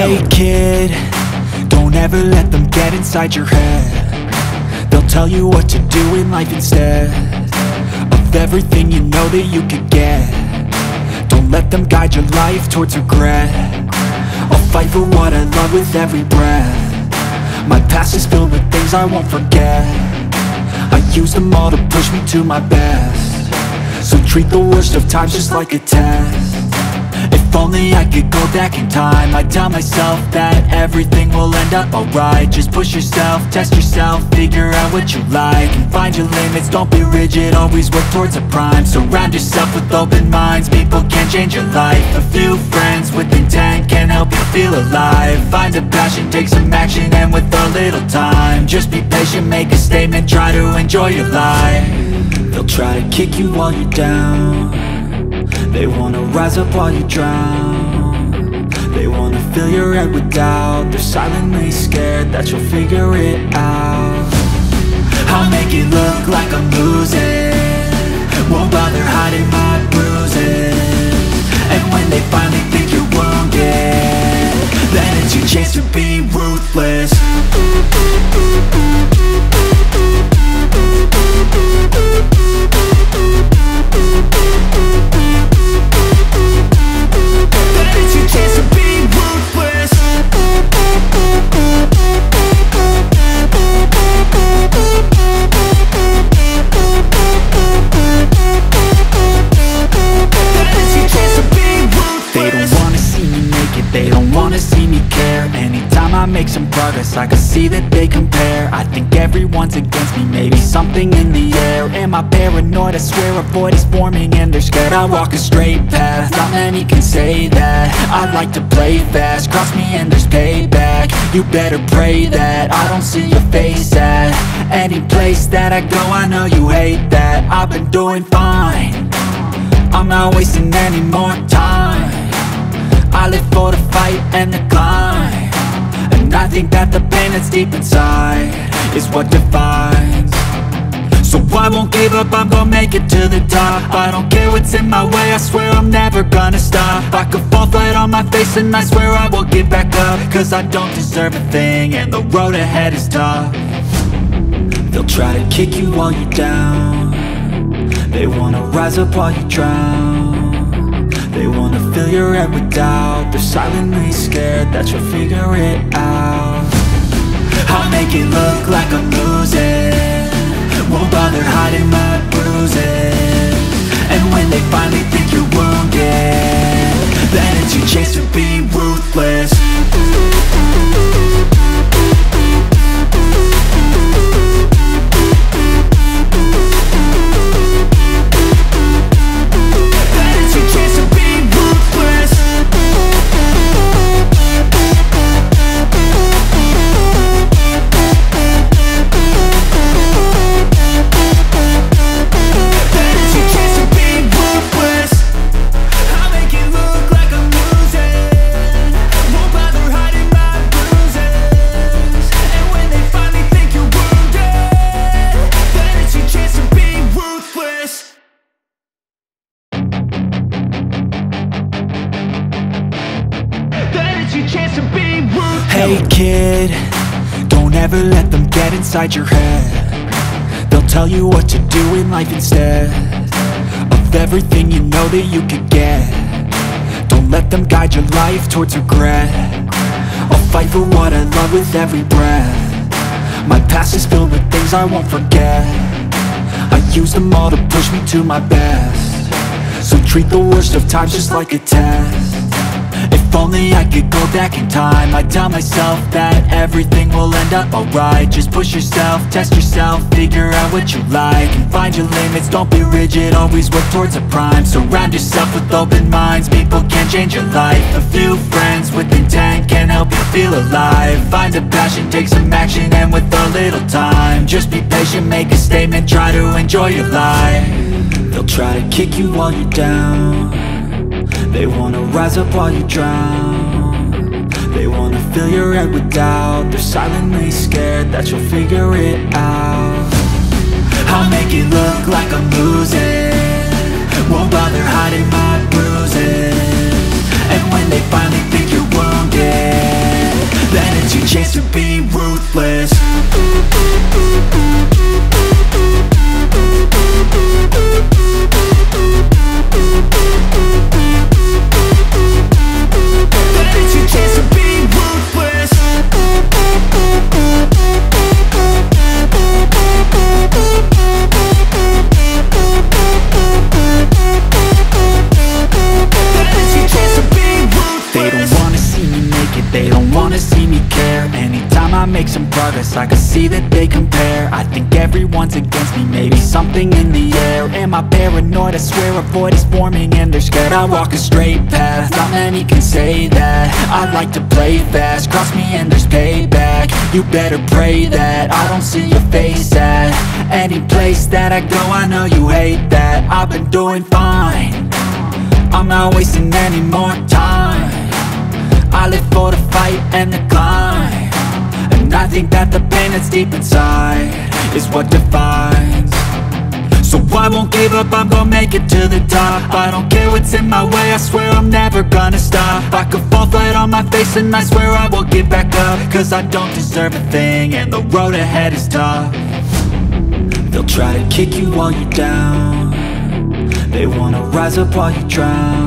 Hey kid, don't ever let them get inside your head. They'll tell you what to do in life instead of everything you know that you could get. Don't let them guide your life towards regret. I'll fight for what I love with every breath. My past is filled with things I won't forget. I use them all to push me to my best. So treat the worst of times just like a test. If only I could go back in time, I'd tell myself that everything will end up alright. Just push yourself, test yourself, figure out what you like, and find your limits, don't be rigid, always work towards a prime. Surround yourself with open minds, people can change your life. A few friends with intent can help you feel alive. Find a passion, take some action, and with a little time, just be patient, make a statement, try to enjoy your life. They'll try to kick you while you're down. They wanna rise up while you drown. They wanna fill your head with doubt. They're silently scared that you'll figure it out. I'll make it look like I'm losing, won't bother hiding my bruises. And when they finally think you're wounded, then it's your chance to be ruthless. Make some progress, I can see that they compare. I think everyone's against me, maybe something in the air. Am I paranoid? I swear a void is forming and they're scared. I walk a straight path, not many can say that. I like to play fast, cross me and there's payback. You better pray that I don't see your face at any place that I go. I know you hate that. I've been doing fine, I'm not wasting any more time. I live for the fight and the climb, and I think that the pain that's deep inside is what defines. So I won't give up, I'm gonna make it to the top. I don't care what's in my way, I swear I'm never gonna stop. I could fall flat on my face and I swear I will get back up, cause I don't deserve a thing and the road ahead is tough. They'll try to kick you while you're down. They wanna rise up while you drown. They wanna fill your head with doubt. They're silently scared that you'll figure it out. I'll make it look like I'm losing, won't bother hiding my bruises. And when they finally think you're wounded, then it's your chance to be ruthless. Hey kid, don't ever let them get inside your head. They'll tell you what to do in life instead of everything you know that you could get. Don't let them guide your life towards regret. I'll fight for what I love with every breath. My past is filled with things I won't forget. I use them all to push me to my best. So treat the worst of times just like a test. If only I could go back in time, I'd tell myself that everything will end up alright. Just push yourself, test yourself, figure out what you like, and find your limits, don't be rigid, always work towards a prime. Surround yourself with open minds, people can change your life. A few friends with intent can help you feel alive. Find a passion, take some action, and with a little time, just be patient, make a statement, try to enjoy your life. They'll try to kick you while you're down. They wanna rise up while you drown. They wanna fill your head with doubt. They're silently scared that you'll figure it out. I'll make it look like I'm losing, won't bother hiding my bruises. And when they finally think you're wounded, notice, I can see that they compare. I think everyone's against me, maybe something in the air. Am I paranoid? I swear a void is forming and they're scared. I walk a straight path, not many can say that. I like to play fast, cross me and there's payback. You better pray that I don't see your face at any place that I go. I know you hate that. I've been doing fine, I'm not wasting any more time. I live for the fight and the climb, and I think that the pain that's deep inside is what defines. So I won't give up, I'm gonna make it to the top. I don't care what's in my way, I swear I'm never gonna stop. I could fall flat on my face and I swear I will get back up, cause I don't deserve a thing and the road ahead is tough. They'll try to kick you while you're down, they wanna rise up while you drown.